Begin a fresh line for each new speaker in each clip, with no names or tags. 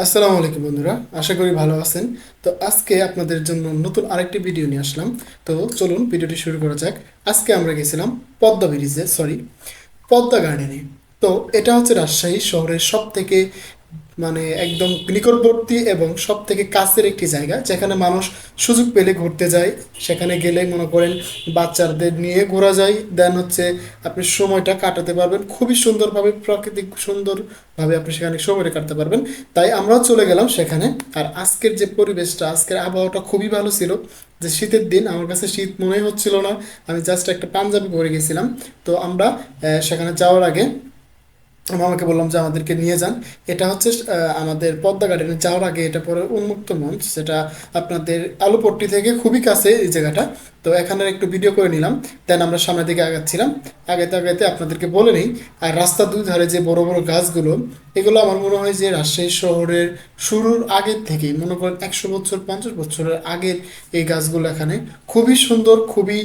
আসসালামু আলাইকুম বন্ধুরা, আশা করি ভালো আছেন। তো আজকে আপনাদের জন্য নতুন আরেকটি ভিডিও নিয়ে আসলাম। তো চলুন ভিডিওটি শুরু করা যাক। আজকে আমরা গেছিলাম পদ্মা ব্রিজে, পদ্মা গার্ডেনে। তো এটা হচ্ছে রাজশাহী শহরের সব থেকে একদম নিকটবর্তী এবং সব থেকে কাছের একটি জায়গা, যেখানে মানুষ সুযোগ পেলে ঘুরতে যায়। সেখানে গেলে মনে করেন বাচ্চাদের নিয়ে ঘোরা যায়, দেন হচ্ছে আপনি সময়টা কাটাতে পারবেন খুবই সুন্দরভাবে, প্রাকৃতিক সুন্দরভাবে আপনি সেখানে সময়টা কাটাতে পারবেন। তাই আমরাও চলে গেলাম সেখানে। আর আজকের যে পরিবেশটা, আজকের আবহাওয়াটা খুবই ভালো ছিল। যে শীতের দিন, আমার কাছে শীত মনেই হচ্ছিল না। আমি জাস্ট একটা পাঞ্জাবি পরে গেছিলাম। তো আমরা সেখানে যাওয়ার আগে মামাকে বললাম যে আমাদেরকে নিয়ে যান। এটা হচ্ছে আমাদের পদ্মা গার্ডেনে যাওয়ার আগে এটা পরে উন্মুক্ত মঞ্চ, যেটা আপনাদের আলুপট্টি থেকে খুবই কাছে এই জায়গাটা। তো এখানে একটু ভিডিও করে নিলাম, দেন আমরা সামনের দিকে আগাচ্ছিলাম। আগাইতে আগাইতে আপনাদেরকে বলে নিই, আর রাস্তার দুই ধারে যে বড় বড় গাছগুলো, এগুলো আমার মনে হয় যে রাজশাহী শহরের শুরুর আগের থেকেই, মনে করেন 100 বছর 50 বছরের আগের এই গাছগুলো এখানে খুবই সুন্দর, খুবই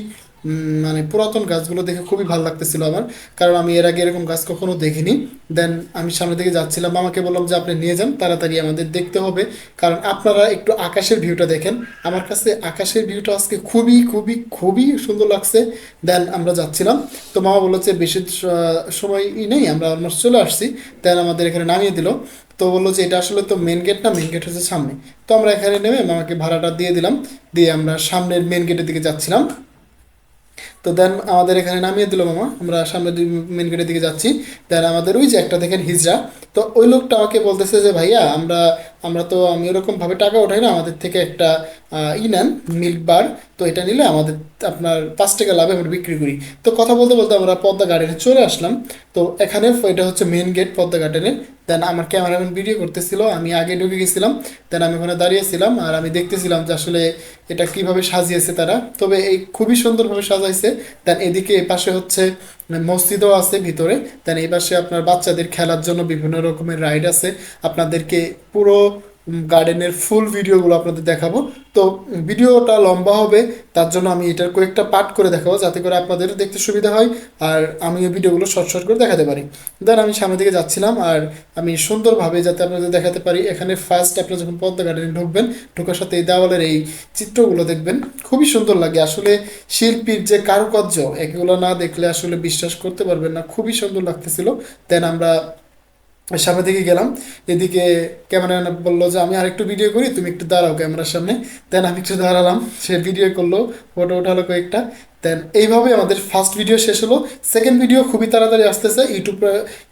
পুরাতন গাছগুলো দেখে খুবই ভালো লাগতেছিল আমার। কারণ আমি এর আগে এরকম গাছ কখনো দেখিনি। দেন আমি সামনের দিকে যাচ্ছিলাম, মামাকে বললাম যে আপনি নিয়ে যান, তাড়াতাড়ি আমাদের দেখতে হবে। কারণ আপনারা একটু আকাশের ভিউটা দেখেন। আমার কাছে আকাশের ভিউটা আজকে খুবই খুবই খুবই সুন্দর লাগছে। দেন আমরা যাচ্ছিলাম। তো মামা বললো যে বেশি সময়ই নেই, আমরা অলমোস্ট চলে আসছি। দেন আমাদের এখানে নামিয়ে দিল। তো বললো যে এটা আসলে তো মেন গেট না, মেন গেট হচ্ছে সামনে। তো আমরা এখানে নেমে মামাকে ভাড়াটা দিয়ে দিলাম। দিয়ে আমরা সামনের মেন গেটের দিকে যাচ্ছিলাম। তো দেন আমাদের এখানে নামিয়ে দিল মামা, আমরা সামনে মেন গেটের দিকে যাচ্ছি। দেন আমাদের ওই যে একটা দেখেন হিজড়া। তো ওই লোকটা আমাকে বলতেছে যে ভাইয়া, আমরা আমরা তো আমি ওরকম ভাবে টাকা উঠাই না, আমাদের থেকে একটা নেন, মিল্ক বার। তো এটা নিলে আমাদের আপনার 5 টাকা লাভে আমরা বিক্রি করি। তো কথা বলতে বলতে আমরা পদ্মা গার্ডেনে চলে আসলাম। তো এখানে এটা হচ্ছে মেন গেট পদ্মা গার্ডেনের। দেন আমার ক্যামেরাম্যান ভিডিও করতেছিল, আমি আগে ঢুকে গেছিলাম। দেন আমি ওখানে দাঁড়িয়েছিলাম আর আমি দেখতেছিলাম যে আসলে এটা কিভাবে সাজিয়েছে তারা। তবে এই খুবই সুন্দরভাবে সাজাইছে। দেন এদিকে এই পাশে হচ্ছে মসজিদও আছে ভিতরে। দেন এই পাশে আপনার বাচ্চাদের খেলার জন্য বিভিন্ন রকমের রাইড আছে। আপনাদেরকে পুরো গার্ডেনের ফুল ভিডিওগুলো আপনাদের দেখাবো। তো ভিডিওটা লম্বা হবে, তার জন্য আমি এটার কয়েকটা পার্ট করে দেখাবো, যাতে করে আপনাদের দেখতে সুবিধা হয়। আর আমি এই ভিডিওগুলো শর্ট শর্ট করে দেখাতে পারি। দেন আমি সামনের দিকে যাচ্ছিলাম আর আমি সুন্দরভাবে যাতে আপনাদের দেখাতে পারি। এখানে ফার্স্ট আপনারা যখন পদ্মা গার্ডেনে ঢুকবেন, ঢোকার সাথে এই দেওয়ালের এই চিত্রগুলো দেখবেন, খুবই সুন্দর লাগে আসলে। শিল্পীর যে কারুকার্য, এগুলো না দেখলে আসলে বিশ্বাস করতে পারবেন না, খুবই সুন্দর লাগতেছিল। দেন আমরা সামনের দিকে গেলাম। এদিকে ক্যামেরাম্যান বললো যে আমি আরেকটু ভিডিও করি, তুমি একটু দাঁড়াও ক্যামেরার সামনে। দেন আমি একটু দাঁড়ালাম, সে ভিডিও করলো, ফটো উঠালো কয়েকটা। দেন এইভাবে আমাদের ফার্স্ট ভিডিও শেষ হলো। সেকেন্ড ভিডিও খুবই তাড়াতাড়ি আসতেছে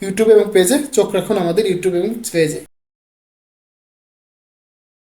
ইউটিউব এবং পেজে, চোখ রাখুন আমাদের ইউটিউব এবং পেজে।